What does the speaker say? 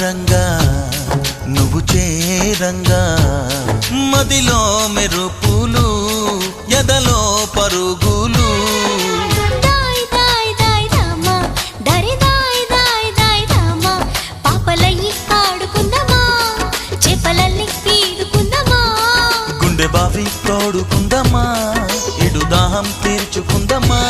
రంగా నువ్వు చేరంగా మదిలో మెరుపులు ఎదలో పరుగులు దాయ్ దాయ్ దాయ్ రామా దరి దాయ్ దాయ్ దాయ్ రామా పాపలయ్యి ఆడుకుందామా చేపలల్ని పీడుకుందామా గుండె బావి తోడుకుందామా ఇడు దాహం తీర్చుకుందామా